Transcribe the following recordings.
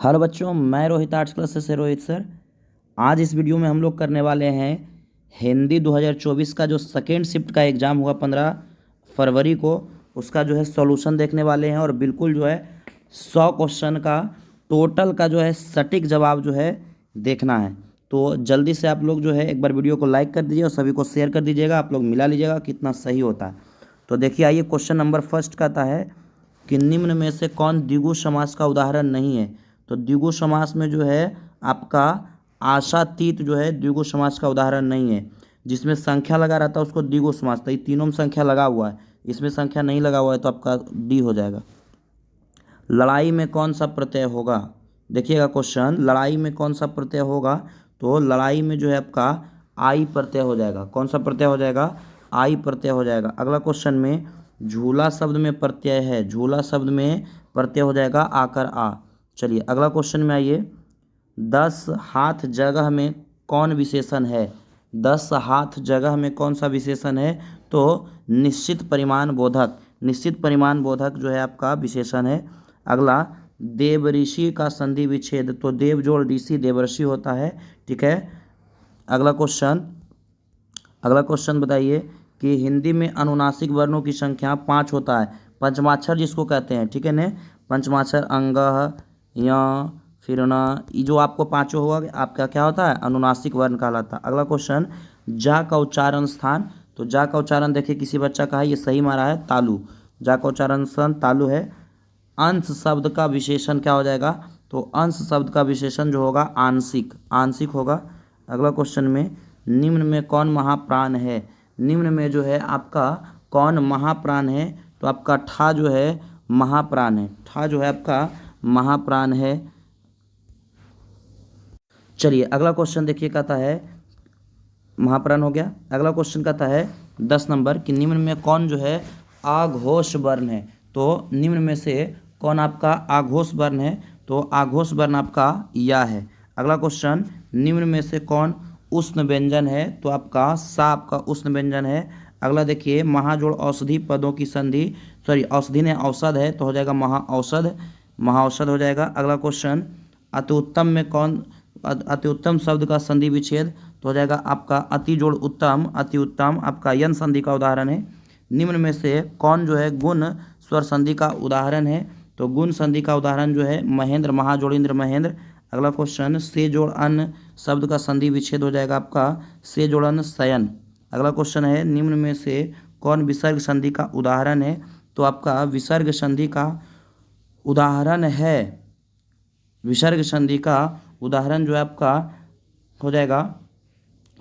Hello बच्चों, मैं Rohit arts class से रोहित सर। आज इस वीडियो में हम लोग करने वाले हैं हिंदी 2024 का जो सेकेंड शिफ्ट का एग्ज़ाम हुआ 15 फरवरी को, उसका जो है सॉल्यूशन देखने वाले हैं। और बिल्कुल जो है 100 क्वेश्चन का टोटल का जो है सटीक जवाब जो है देखना है। तो जल्दी से आप लोग जो है एक बार वीडियो को लाइक कर दीजिए और सभी को शेयर कर दीजिएगा। आप लोग मिला लीजिएगा कितना सही होता है। तो देखिए, आइए क्वेश्चन नंबर फर्स्ट का आता है कि निम्न में से कौन द्विगु समास का उदाहरण नहीं है। तो द्विगु समास में जो है आपका आशातीत जो है द्विगु समास का उदाहरण नहीं है। जिसमें संख्या लगा रहता है उसको द्विगु समास। तो ये तीनों में संख्या लगा हुआ है, इसमें संख्या नहीं लगा हुआ है तो आपका डी हो जाएगा। लड़ाई में कौन सा प्रत्यय होगा। देखिएगा क्वेश्चन, लड़ाई में कौन सा प्रत्यय होगा। तो लड़ाई में जो है आपका आई प्रत्यय हो जाएगा। कौन सा प्रत्यय हो जाएगा? आई प्रत्यय हो जाएगा। अगला क्वेश्चन में झूला शब्द में प्रत्यय है, झूला शब्द में प्रत्यय हो जाएगा आकर आ। चलिए अगला क्वेश्चन में आइए। 10 हाथ जगह में कौन विशेषण है। 10 हाथ जगह में कौन सा विशेषण है। तो निश्चित परिमाण बोधक, निश्चित परिमाण बोधक जो है आपका विशेषण है। अगला देव ऋषि का संधि विच्छेद। तो देव जोड़ ऋषि देवर्षि होता है, ठीक है। अगला क्वेश्चन बताइए कि हिंदी में अनुनासिक वर्णों की संख्या 5 होता है। पंचमाक्षर जिसको कहते हैं, ठीक है ने। पंचमाक्षर अंगः य फिर न, ये जो आपको पाँचों होगा आपका क्या होता है? अनुनासिक वर्ण कहलाता है। अगला क्वेश्चन, जा का उच्चारण स्थान। तो जा का उच्चारण देखिए किसी बच्चा का है, ये सही मारा है, तालु। जा का उच्चारण स्थान तालु है। अंश शब्द का विशेषण क्या हो जाएगा? तो अंश शब्द का विशेषण जो होगा आंशिक, आंशिक होगा। अगला क्वेश्चन में निम्न में कौन महाप्राण है। निम्न में जो है आपका कौन महाप्राण है। तो आपका ठा जो है महाप्राण है, ठा जो है आपका महाप्राण है। चलिए अगला क्वेश्चन देखिए, कहता है महाप्राण हो गया। अगला क्वेश्चन कहता है 10 नंबर कि निम्न में कौन जो है आघोष वर्ण है। तो निम्न में से कौन आपका आघोष वर्ण है। तो आघोष वर्ण आपका या है। अगला क्वेश्चन, निम्न में से कौन उष्ण व्यंजन है। तो आपका सा आपका उष्ण व्यंजन है। अगला देखिए, महाजोड़ औषधि पदों की संधि, सॉरी औषधि ने औषध है तो हो जाएगा महाऔषध, महाऔषध हो जाएगा। अगला क्वेश्चन, अति उत्तम में कौन, अति उत्तम शब्द का संधि विच्छेद। तो हो जाएगा आपका अति जोड़ उत्तम, अति उत्तम आपका यन संधि का उदाहरण है। निम्न में से कौन जो है गुण स्वर संधि का उदाहरण है। तो गुण संधि का उदाहरण जो है महेंद्र, महाजोड़ेंद्र महेंद्र। अगला क्वेश्चन, से जोड़ अन्न शब्द का संधि विच्छेद हो जाएगा आपका से जोड़ अन्न शयन। अगला क्वेश्चन है, निम्न में से कौन विसर्ग संधि का उदाहरण है। तो आपका विसर्ग संधि का उदाहरण है, विसर्ग संधि का उदाहरण जो है आपका हो जाएगा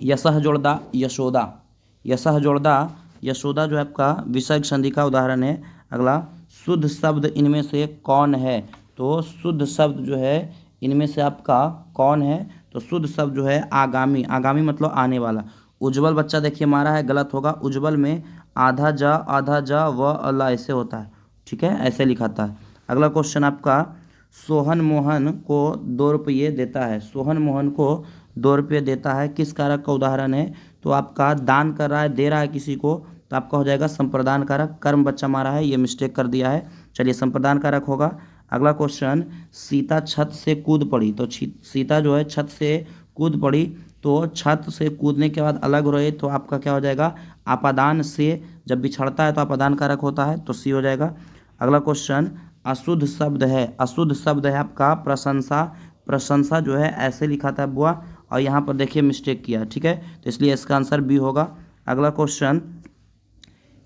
यशः जोड़दा यशोदा, यशः जोड़दा यशोदा जो है आपका विसर्ग संधि का उदाहरण है। अगला, शुद्ध शब्द इनमें से कौन है। तो शुद्ध शब्द जो है इनमें से आपका कौन है। तो शुद्ध शब्द जो है आगामी, आगामी मतलब आने वाला। उज्ज्वल बच्चा देखिए मारा है, गलत होगा। उज्ज्वल में आधा जा व अला ऐसे होता है, ठीक है, ऐसे लिखाता है। अगला क्वेश्चन आपका, सोहन मोहन को 2 रुपये देता है। सोहन मोहन को 2 रुपये देता है, किस कारक का उदाहरण है। तो आपका दान कर रहा है, दे रहा है किसी को, तो आपका हो जाएगा संप्रदान कारक। कर्म बच्चा मारा है, ये मिस्टेक कर दिया है। चलिए संप्रदान कारक होगा। अगला क्वेश्चन, सीता छत से कूद पड़ी। तो सीता जो है छत से कूद पड़ी, तो छत से कूदने के बाद अलग हो रहे तो आपका क्या हो जाएगा? आपादान से, जब बिछड़ता है तो आपादान कारक होता है, तो सी हो जाएगा। अगला क्वेश्चन, अशुद्ध शब्द है, अशुद्ध शब्द है आपका प्रशंसा। प्रशंसा जो है ऐसे लिखा था बुआ, और यहाँ पर देखिए मिस्टेक किया, ठीक है, तो इसलिए इसका आंसर बी होगा। अगला क्वेश्चन,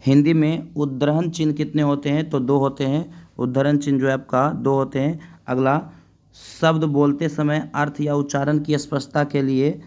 हिंदी में उद्धरण चिन्ह कितने होते हैं। तो 2 होते हैं, उद्धरण चिन्ह जो है आपका 2 होते हैं। अगला, शब्द बोलते समय अर्थ या उच्चारण की स्पष्टता के लिए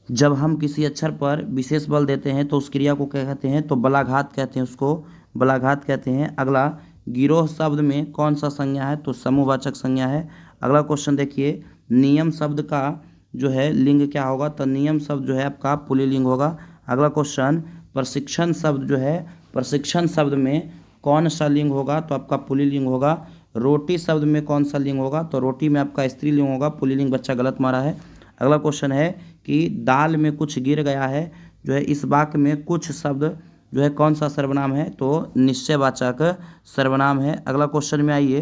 जब हम किसी अक्षर पर विशेष बल देते हैं तो उस क्रिया को क्या कहते हैं। तो बलाघात कहते हैं, उसको बलाघात कहते हैं। अगला, गिरोह शब्द में कौन सा संज्ञा है। तो समूहवाचक संज्ञा है। अगला क्वेश्चन देखिए, नियम शब्द का जो है लिंग क्या होगा। तो नियम शब्द जो है आपका पुल्लिंग होगा। अगला क्वेश्चन, प्रशिक्षण शब्द जो है, प्रशिक्षण शब्द में कौन सा लिंग होगा। तो आपका पुल्लिंग होगा। रोटी शब्द में कौन सा लिंग होगा। तो रोटी में आपका स्त्रीलिंग होगा, पुल्लिंग बच्चा गलत मारा है। अगला क्वेश्चन है कि दाल में कुछ गिर गया है, जो है इस वाक्य में कुछ शब्द जो है कौन सा सर्वनाम है। तो निश्चयवाचक सर्वनाम है। अगला क्वेश्चन में आइए,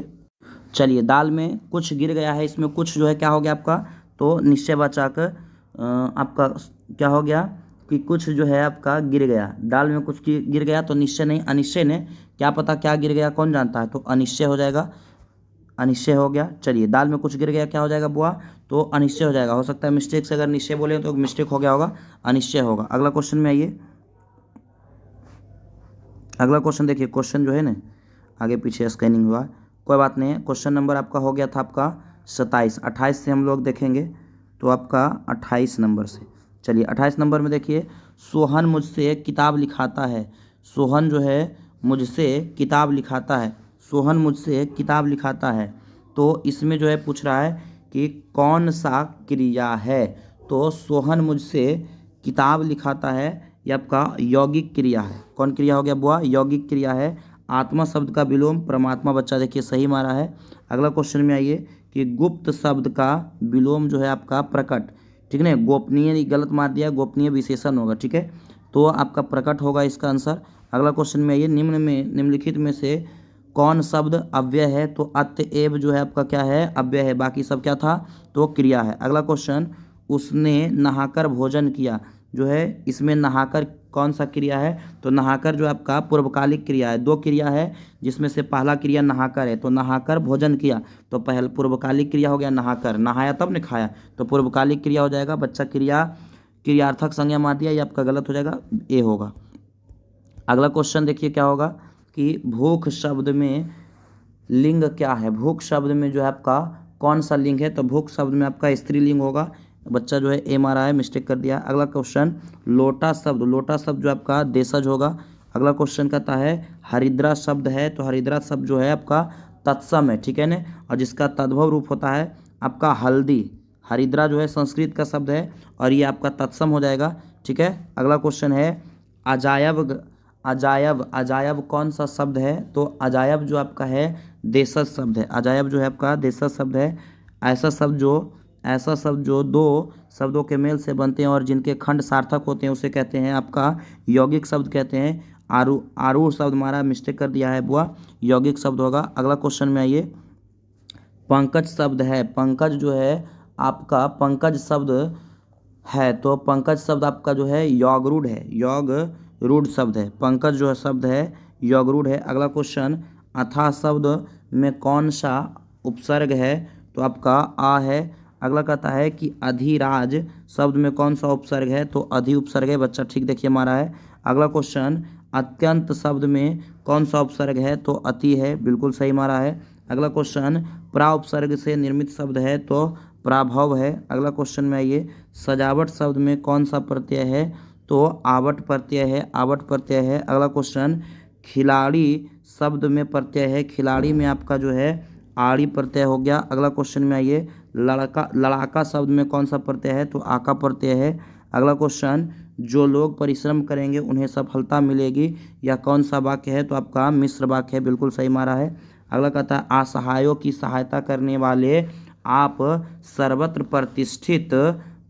चलिए, दाल में कुछ गिर गया है, इसमें कुछ जो है क्या हो गया आपका, तो निश्चयवाचक आपका क्या हो गया कि कुछ जो है आपका गिर गया। दाल में कुछ गिर गया तो निश्चय नहीं, अनिश्चय ने, क्या पता क्या गिर गया, कौन जानता है, तो अनिश्चय हो जाएगा, अनिश्चय हो गया। चलिए, दाल में कुछ गिर गया क्या हो जाएगा बुआ, तो अनिश्चय हो जाएगा। हो सकता है मिस्टेक से अगर निश्चय बोले तो मिस्टेक हो गया होगा, अनिश्चय होगा। अगला क्वेश्चन में आइए, अगला क्वेश्चन देखिए, क्वेश्चन जो है ना आगे पीछे स्कैनिंग हुआ, कोई बात नहीं है। क्वेश्चन नंबर आपका हो गया था आपका 27, 28 से हम लोग देखेंगे, तो आपका 28 नंबर से। चलिए, 28 नंबर में देखिए, सोहन मुझसे किताब लिखाता है। सोहन जो है मुझसे किताब लिखाता है, सोहन मुझसे किताब लिखाता है। तो इसमें जो है पूछ रहा है कि कौन सा क्रिया है, तो सोहन मुझसे किताब लिखाता है, ये आपका यौगिक क्रिया है। कौन क्रिया हो गया बुआ, यौगिक क्रिया है। आत्मा शब्द का विलोम परमात्मा, बच्चा देखिए सही मारा है। अगला क्वेश्चन में आइए कि गुप्त शब्द का विलोम जो है आपका प्रकट, ठीक है ना, गोपनीय गलत मार दिया, गोपनीय विशेषण होगा, ठीक है, तो आपका प्रकट होगा इसका आंसर। अगला क्वेश्चन में आइए, निम्नलिखित में से कौन शब्द अव्यय है, तो अतएव जो है आपका क्या है, अव्यय है, बाकी सब क्या था, तो क्रिया है। अगला क्वेश्चन, उसने नहाकर भोजन किया, जो है इसमें नहाकर कौन सा क्रिया है, तो नहाकर जो आपका पूर्वकालिक क्रिया है। दो क्रिया है जिसमें से पहला क्रिया नहाकर है, तो नहाकर भोजन किया, तो पहले पूर्वकालिक क्रिया हो गया नहाकर, नहाया तब ने खाया, तो पूर्वकालिक क्रिया हो जाएगा बच्चा। क्रियार्थक संज्ञा मार दिया, ये आपका गलत हो जाएगा, ए होगा। अगला क्वेश्चन देखिए क्या होगा कि भूख शब्द में लिंग क्या है, भूख शब्द में जो है आपका कौन सा लिंग है, तो भूख शब्द में आपका स्त्रीलिंग होगा, बच्चा जो है ए मारा है, मिस्टेक कर दिया। अगला क्वेश्चन, लोटा शब्द, लोटा शब्द जो आपका देशज होगा। अगला क्वेश्चन कहता है हरिद्रा शब्द है, तो हरिद्रा शब्द जो है आपका तत्सम है, ठीक है ना, और जिसका तद्भव रूप होता है आपका हल्दी। हरिद्रा जो है संस्कृत का शब्द है और ये आपका तत्सम हो जाएगा, ठीक है। अगला क्वेश्चन है अजायब, अजायब, अजायब कौन सा शब्द है, तो अजायब जो आपका है देशज शब्द है, अजायब जो है आपका देशज शब्द है। ऐसा शब्द जो दो शब्दों के मेल से बनते हैं और जिनके खंड सार्थक होते हैं उसे कहते हैं आपका यौगिक शब्द कहते हैं। आरूढ़ शब्द हमारा मिस्टेक कर दिया है बुआ, यौगिक शब्द होगा। अगला क्वेश्चन में आइए, पंकज शब्द है, पंकज जो है आपका पंकज शब्द है, तो पंकज शब्द आपका जो है योगरूढ़ है, योगरूढ़ शब्द है, पंकज जो है शब्द है योगरूढ़ है। अगला क्वेश्चन, अथाह शब्द में कौन सा उपसर्ग है, तो आपका आ है। अगला कहता है कि अधिराज शब्द में कौन सा उपसर्ग है, तो अधि उपसर्ग है, बच्चा ठीक देखिए हमारा है। अगला क्वेश्चन, अत्यंत शब्द में कौन सा उपसर्ग है, तो अति है, बिल्कुल सही मारा है। अगला क्वेश्चन, प्रा उपसर्ग से निर्मित शब्द है, तो प्राभव है। अगला क्वेश्चन में आइए, सजावट शब्द में कौन सा प्रत्यय है, तो आवट प्रत्यय है, आवट प्रत्यय है। अगला क्वेश्चन, खिलाड़ी शब्द में प्रत्यय है, खिलाड़ी में आपका जो है आड़ी प्रत्यय हो गया। अगला क्वेश्चन में आइए, लड़ाका शब्द में कौन सा प्रत्यय है, तो आका प्रत्यय है। अगला क्वेश्चन, जो लोग परिश्रम करेंगे उन्हें सफलता मिलेगी, यह कौन सा वाक्य है, तो आपका मिश्र वाक्य है, बिल्कुल सही मारा है। अगला कहता है असहायों की सहायता करने वाले आप सर्वत्र प्रतिष्ठित,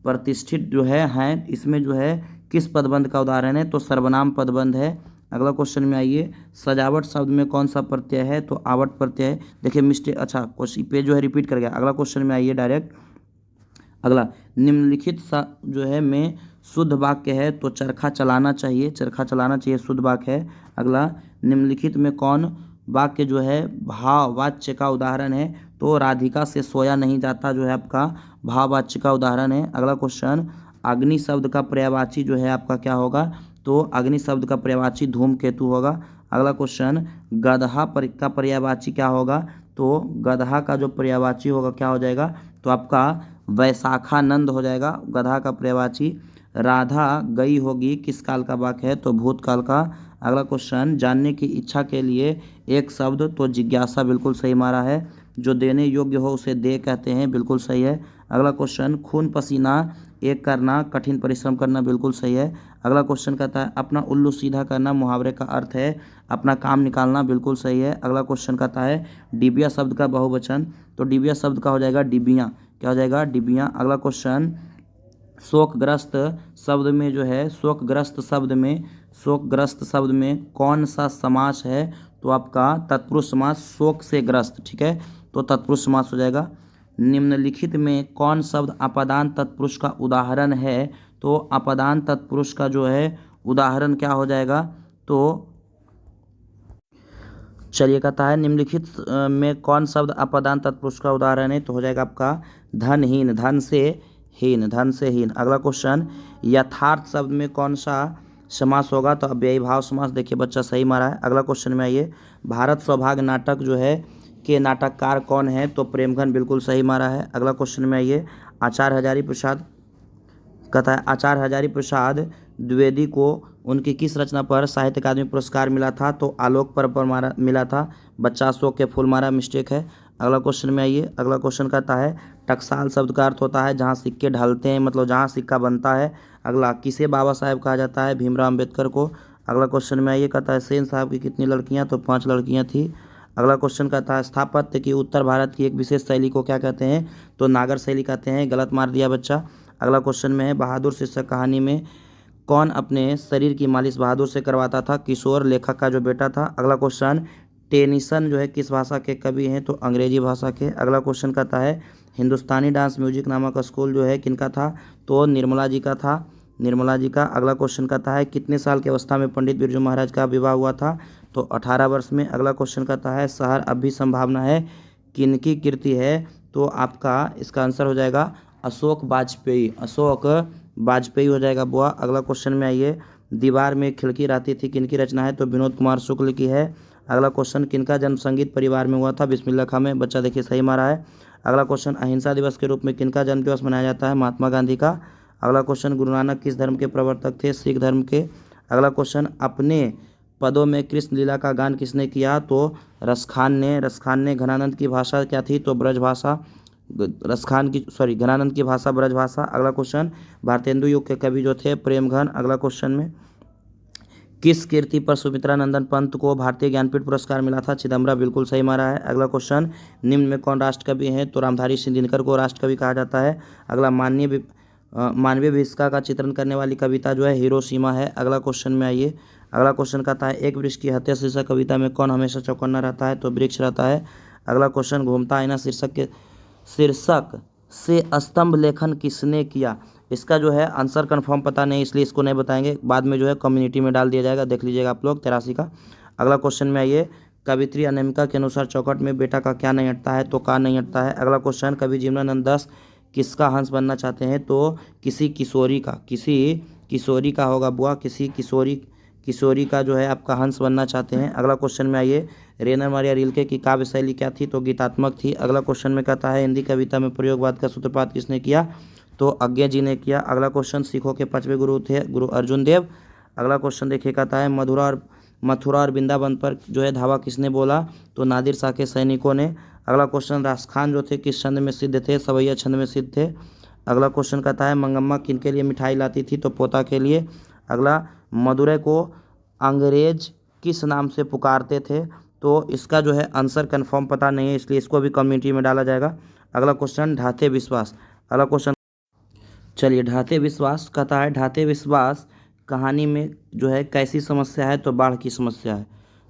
प्रतिष्ठित जो है हैं, इसमें जो है किस पदबंध का उदाहरण है, तो सर्वनाम पदबंध है। अगला क्वेश्चन में आइए, सजावट शब्द में कौन सा प्रत्यय है, तो आवट प्रत्यय है। देखिए मिस्टेक, अच्छा क्वेश्चन पे जो है रिपीट कर गया। अगला क्वेश्चन में आइए डायरेक्ट, अगला, निम्नलिखित जो है में शुद्ध वाक्य है, तो चरखा चलाना चाहिए, चरखा चलाना चाहिए शुद्ध वाक्य है। अगला, निम्नलिखित में कौन वाक्य जो है भाववाच्य का उदाहरण है, तो राधिका से सोया नहीं जाता जो है आपका भाववाच्य का उदाहरण है। अगला क्वेश्चन, अग्नि शब्द का पर्यायवाची जो है आपका क्या होगा, तो अग्नि शब्द का पर्यायवाची धूमकेतु होगा। अगला क्वेश्चन, गधा का पर्यायवाची क्या होगा, तो गधा का जो पर्यायवाची होगा क्या हो जाएगा, तो आपका वैशाखानंद हो जाएगा गधा का पर्यायवाची। राधा गई होगी किस काल का वाक्य है, तो भूतकाल का। अगला क्वेश्चन, जानने की इच्छा के लिए एक शब्द, तो जिज्ञासा, बिल्कुल सही मारा है। जो देने योग्य हो उसे दे कहते हैं, बिल्कुल सही है। अगला क्वेश्चन, खून पसीना एक करना, कठिन परिश्रम करना, बिल्कुल सही है। अगला क्वेश्चन कहता है अपना उल्लू सीधा करना, मुहावरे का अर्थ है अपना काम निकालना, बिल्कुल सही है। अगला क्वेश्चन कहता है डिबिया शब्द का बहुवचन, तो डिबिया शब्द का हो जाएगा डिबिया, क्या हो जाएगा, डिबिया। अगला क्वेश्चन, शोकग्रस्त शब्द में जो है, शोकग्रस्त शब्द में कौन सा समास है, तो आपका तत्पुरुष समास, शोक से ग्रस्त, ठीक है, तो तत्पुरुष समास हो जाएगा। निम्नलिखित में कौन शब्द अपदान तत्पुरुष का उदाहरण है? तो अपदान तत्पुरुष का जो है उदाहरण क्या हो जाएगा? तो चलिए कहता है निम्नलिखित में कौन शब्द अपदान तत्पुरुष का उदाहरण है? तो हो जाएगा आपका धनहीन, धन से हीन, धन से हीन। अगला क्वेश्चन, यथार्थ शब्द में कौन सा समास होगा? तो अव्ययी भाव समास। देखिए बच्चा सही मारा है। अगला क्वेश्चन में आइए, भारत सौभाग्य नाटक जो है के नाटककार कौन है? तो प्रेमघन, बिल्कुल सही मारा है। अगला क्वेश्चन में आइए, आचार्य हजारी प्रसाद कहता है आचार्य हजारी प्रसाद द्विवेदी को उनकी किस रचना पर साहित्य अकादमी पुरस्कार मिला था? तो आलोक पर मिला था। बच्चा अशोक के फूल मारा, मिस्टेक है। अगला क्वेश्चन में आइए। अगला क्वेश्चन कहता है टकसाल शब्द का अर्थ होता है जहाँ सिक्के ढलते हैं, मतलब जहाँ सिक्का बनता है। अगला, किसे बाबा साहेब कहा जाता है? भीमराव अम्बेडकर को। अगला क्वेश्चन में आइए, कहता है सेन साहब की कितनी लड़कियाँ? तो 5 लड़कियाँ थी। अगला क्वेश्चन कहता है स्थापत्य की उत्तर भारत की एक विशेष शैली को क्या कहते हैं? तो नागर शैली कहते हैं। गलत मार दिया बच्चा। अगला क्वेश्चन में है, बहादुर शीर्षक कहानी में कौन अपने शरीर की मालिश बहादुर से करवाता था? किशोर, लेखक का जो बेटा था। अगला क्वेश्चन, टेनिसन जो है किस भाषा के कवि हैं? तो अंग्रेजी भाषा के। अगला क्वेश्चन कहता है हिंदुस्तानी डांस म्यूजिक नामक स्कूल जो है किनका था? तो निर्मला जी का था, निर्मला जी का। अगला क्वेश्चन कहता है कितने साल की अवस्था में पंडित बिरजू महाराज का विवाह हुआ था? तो 18 वर्ष में। अगला क्वेश्चन कहता है शहर अब भी संभावना है किनकी कृति है? तो आपका इसका आंसर हो जाएगा अशोक वाजपेयी, अशोक वाजपेयी हो जाएगा बुआ। अगला क्वेश्चन में आइए, दीवार में खिड़की रहती थी किनकी रचना है? तो विनोद कुमार शुक्ल की है। अगला क्वेश्चन, किनका जन्म संगीत परिवार में हुआ था? बिस्मिल्लाह खां में। बच्चा देखिए सही मारा है। अगला क्वेश्चन, अहिंसा दिवस के रूप में किनका जन्म दिवस मनाया जाता है? महात्मा गांधी का। अगला क्वेश्चन, गुरु नानक किस धर्म के प्रवर्तक थे? सिख धर्म के। अगला क्वेश्चन, अपने पदों में कृष्ण लीला का गान किसने किया? तो रसखान ने, रसखान ने। घनानंद की भाषा क्या थी? तो ब्रज भाषा, घनानंद की भाषा ब्रज भाषा। अगला क्वेश्चन, भारतेंदु युग के कवि जो थे प्रेमघन। अगला क्वेश्चन में किस कीर्ति पर सुमित्रा नंदन पंत को भारतीय ज्ञानपीठ पुरस्कार मिला था? चिदम्बरा, बिल्कुल सही मारा है। अगला क्वेश्चन, निम्न में कौन राष्ट्रकवि हैं? तो रामधारी सिंह दिनकर को राष्ट्रकवि कहा जाता है। अगला, मानवीय विस्का का चित्रण करने वाली कविता जो है हिरोशिमा है। अगला क्वेश्चन में आइए। अगला क्वेश्चन कहता है एक वृक्ष की हत्या शीर्षक कविता में कौन हमेशा चौकन्ना रहता है? तो वृक्ष रहता है। अगला क्वेश्चन, घूमता आईना शीर्षक से स्तंभ लेखन किसने किया? इसका जो है आंसर कंफर्म पता नहीं, इसलिए इसको नहीं बताएंगे, बाद में जो है कम्युनिटी में डाल दिया जाएगा, देख लीजिएगा आप लोग 83 का। अगला क्वेश्चन में आइए, कवित्री अनामिका के अनुसार चौखट में बेटा का क्या नहीं अटता है? तो का नहीं अटता है। अगला क्वेश्चन, कवि जीवनानंद दास किसका हंस बनना चाहते हैं? तो किसी किशोरी का, किसी किशोरी का होगा बुआ, किसी किशोरी का जो है आपका हंस बनना चाहते हैं। अगला क्वेश्चन में आइए, रेनर मारिया रिल्के की काव्य शैली क्या थी? तो गीतात्मक थी। अगला क्वेश्चन में कहता है हिंदी कविता में प्रयोगवाद का सूत्रपात किसने किया? तो अज्ञा जी ने किया। अगला क्वेश्चन, सिखों के 5वें गुरु थे गुरु अर्जुन देव। अगला क्वेश्चन देखिए, कहता है मथुरा और वृंदावन पर जो है धावा किसने बोला? तो नादिर शाह के सैनिकों ने। अगला क्वेश्चन, राजखान जो थे किस छंद में सिद्ध थे? सवैया छंद में सिद्ध थे। अगला क्वेश्चन कहता है मंगम्मा किनके लिए मिठाई लाती थी? तो पोता के लिए। अगला, मदुरै को अंग्रेज किस नाम से पुकारते थे? तो इसका जो है आंसर कंफर्म पता नहीं है, इसलिए इसको भी कम्युनिटी में डाला जाएगा। अगला क्वेश्चन, ढाते विश्वास। अगला क्वेश्चन, चलिए ढाते विश्वास कहता है ढाते विश्वास कहानी में जो है कैसी समस्या है? तो बाढ़ की समस्या है,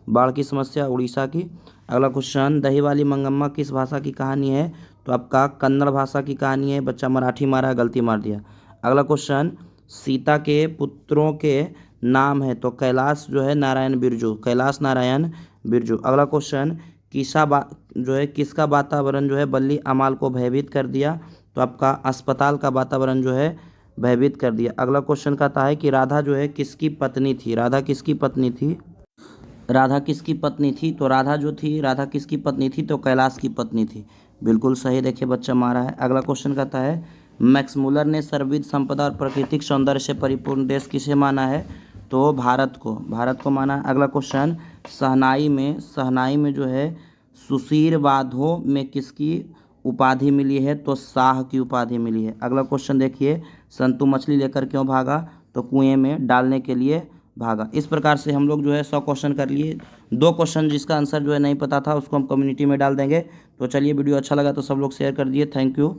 बाढ़ की समस्या उड़ीसा की। अगला क्वेश्चन, दही वाली मंगम्मा किस भाषा की कहानी है? तो आपका कन्नड़ भाषा की कहानी है। बच्चा मराठी मारा, गलती मार दिया। अगला क्वेश्चन, सीता के पुत्रों के नाम है? तो कैलाश जो है नारायण बिरजू, कैलाश नारायण बिरजू। अगला क्वेश्चन, किसका वातावरण जो है बल्ली अमाल को भयभीत कर दिया? तो आपका अस्पताल का वातावरण जो है भयभीत कर दिया। अगला क्वेश्चन कहता है कि राधा जो है किसकी पत्नी थी? राधा किसकी पत्नी थी? राधा किसकी पत्नी थी? तो राधा जो थी, राधा किसकी पत्नी थी? तो कैलाश की पत्नी थी। बिल्कुल सही, देखिए बच्चा मारा है। अगला क्वेश्चन कहता है मैक्स मुलर ने सर्वविध संपदा और प्राकृतिक सौंदर्य से परिपूर्ण देश किसे माना है? तो भारत को माना। अगला क्वेश्चन, शहनाई में जो है सुशीरवादों में किसकी उपाधि मिली है? तो शाह की उपाधि मिली है। अगला क्वेश्चन देखिए, संतू मछली लेकर क्यों भागा? तो कुएं में डालने के लिए भागा। इस प्रकार से हम लोग जो है 100 क्वेश्चन कर लिए। 2 क्वेश्चन जिसका आंसर जो है नहीं पता था उसको हम कम्युनिटी में डाल देंगे। तो चलिए, वीडियो अच्छा लगा तो सब लोग शेयर कर दिए। Thank you.